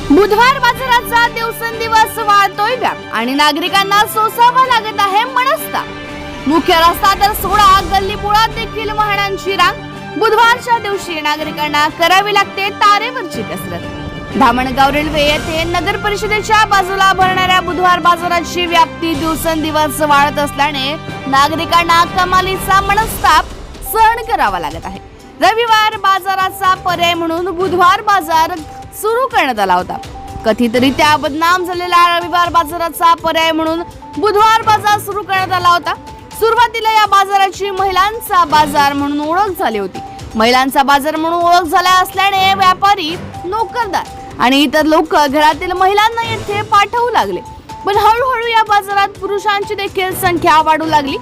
बुधवार बाजाराचा दिवसेंदिवस वाढतोय व्याप आणि नागरिकांना सोसावं लागत आहे मनस्ताप। मुख्य रस्ता तर सोडा, गल्लीबोळात देखील वाहनांची रांग। बुधवारच्या दिवशी नागरिकांना करावी लागते तारेवरची कसरत। धामणगाव रेल्वे येथे नगर परिषदेच्या बाजूला भरणाऱ्या बुधवार बाजाराची व्याप्ती दिवसेंदिवस वाढत असल्याने नागरिकांना कमालीचा मनस्ताप सहन करावा लागत आहे। रविवार बाजाराचा पर्याय म्हणून बुधवार बाजार सुरू करण्यात आला होता। कथितरित्या बदनाम झालेला रविवार बाजाराचा पर्याय म्हणून बुधवार बाजार सुरू करण्यात आला होता। सुरुवातीला या बाजाराची महिलांचा बाजार म्हणून ओळख झाली होती। महिलांचा बाजार म्हणून ओळख झाला असल्याने व्यापारी, नोकरदार आणि इतर लोक घरातील महिलांना येथे पाठवू लागले। पण हळूहळू या बाजारात पुरुषांची देखील संख्या वाढू लागली।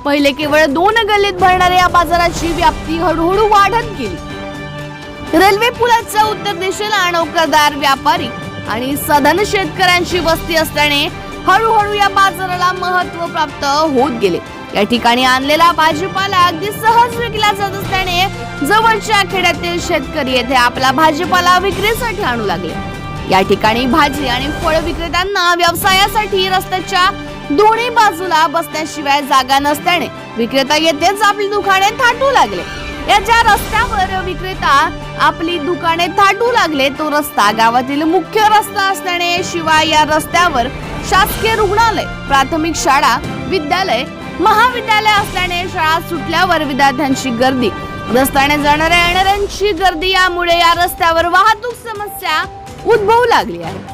पहिले केवळ 2 गल्लीत भरणाऱ्या या बाजाराची व्याप्ती हळूहळू वाढत गेली। रेल्वे पुलाच्या उत्तर दिशेला नोकरदार, व्यापारी आणि साधारण शेतकऱ्यांची वस्ती असल्याने हळूहळू या बाजाराला महत्त्व प्राप्त होत गेले। या ठिकाणी आणलेला भाजीपाला अगदी सहज विकला जात असल्याने जवळच्या खेड्यातील शेतकरी येथे आपला भाजीपाला विक्रीसाठी आणू लागले। या ठिकाणी भाजी आणि फळ विक्रेत्यांना व्यवसायासाठी रस्त्याच्या दोन्ही बाजूला बसण्याशिवाय जागा नसल्याने विक्रेता येथेच आपली दुकाने थाटू लागले। या ज्या रस्त्यावर विक्रेता आपली दुकाने थाटू लागले तो रस्ता गावातील मुख्य रस्ता असल्याने शिवाय या रस्त्यावर शासकीय रुग्णालय, प्राथमिक शाळा, विद्यालय, महाविद्यालय असल्याने शाळा सुटल्यावर विद्यार्थ्यांची गर्दी, रस्त्याने जाणाऱ्या येणाऱ्यांची गर्दी यामुळे या रस्त्यावर वाहतूक समस्या उद्भवू लागली आहे।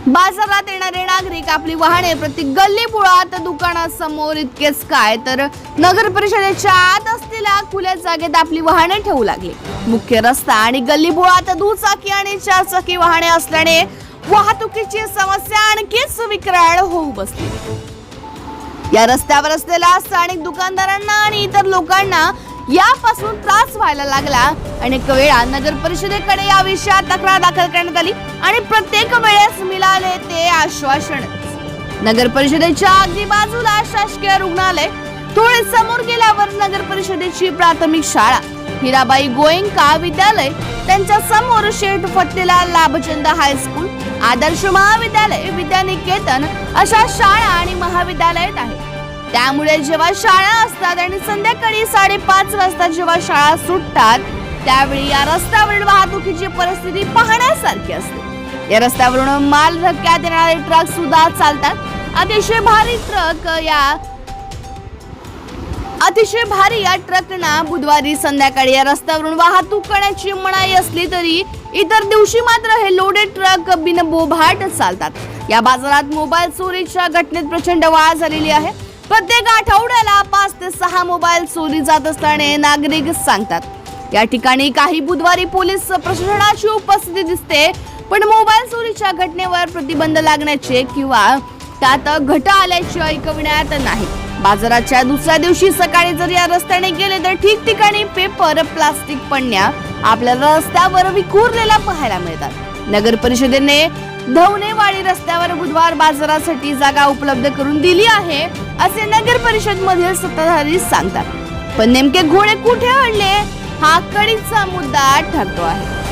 बाजारात येणारे नागरिक आपली वाहने प्रत्येक गल्लीबोळात, दुकानासमोर इतकेच काय तर नगर परिषदेच्या आत असलेल्या खुल्या जागेत आपली वाहने ठेवू लागली। मुख्य रस्ता आणि गल्लीबोळात दुचाकी आणि 4 चाकी वाहने असल्याने वाहतुकीची समस्या आणखीच विकराळ होऊ बसली। या रस्त्यावर असलेल्या स्थानिक दुकानदारांना आणि इतर लोकांना यापासून त्रास व्हायला लागला। अनेक वेळा नगर परिषदेकडे या विषयात तक्रार दाखल करण्यात आली आणि प्रत्येक वेळेस मिळाले ते आश्वासन। नगर परिषदेच्या अगदी बाजूला शासकीय रुग्णालय, थोडे समोर गेल्यावर नगर परिषदेची प्राथमिक शाळा, हिराबाई गोयंका विद्यालय, त्यांच्या समोर शेठ फत्तेलाल लाभचंद हायस्कूल, आदर्श महाविद्यालय, विद्यानिकेतन अशा शाळा आणि महाविद्यालयात आहेत। त्यामुळे जेव्हा शाळा असतात आणि संध्याकाळी 5:30 वाजता जेव्हा शाळा सुटतात त्यावेळी या रस्त्यावरील वाहतुकीची परिस्थिती पाहण्यासारखी असते। या रस्त्यावरून माल धक्क्यात येणारे ट्रक सुद्धा चालतात। अतिशय भारी या ट्रकना बुधवारी संध्याकाळी या रस्त्यावरून वाहतूक करण्याची मनाई असली तरी इतर दिवशी मात्र हे लोडेड ट्रक बिनबोभाट चालतात। या बाजारात मोबाईल चोरीच्या घटनेत प्रचंड वाढ झालेली आहे। प्रत्येक आठवड्याला 5 ते 6 मोबाईल चोरी जात असल्याने नागरिक सांगतात। या ठिकाणी काही बुधवारी पोलीस प्रशासनाची उपस्थिती दिसते, पण मोबाईल चोरीच्या घटनेवर प्रतिबंध लागण्याचे किंवा त्यात घट आल्याचे ऐकविण्यात नाही। बाजाराच्या दुसऱ्या दिवशी सकाळी जर या रस्त्याने गेले तर ठिकठिकाणी पेपर, प्लास्टिक पण्या आपल्याला रस्त्यावर विखुरलेला पाहायला मिळतात। नगर परिषदेने धवनेवाडी रस्त्यावर बुधवार बाजारासाठी जागा उपलब्ध करून दिली आहे असे नगर परिषद मधील सत्ताधारी सांगतात, पण नेमके घोडे कुठे अडले हा कळीचा मुद्दा ठरतो आहे।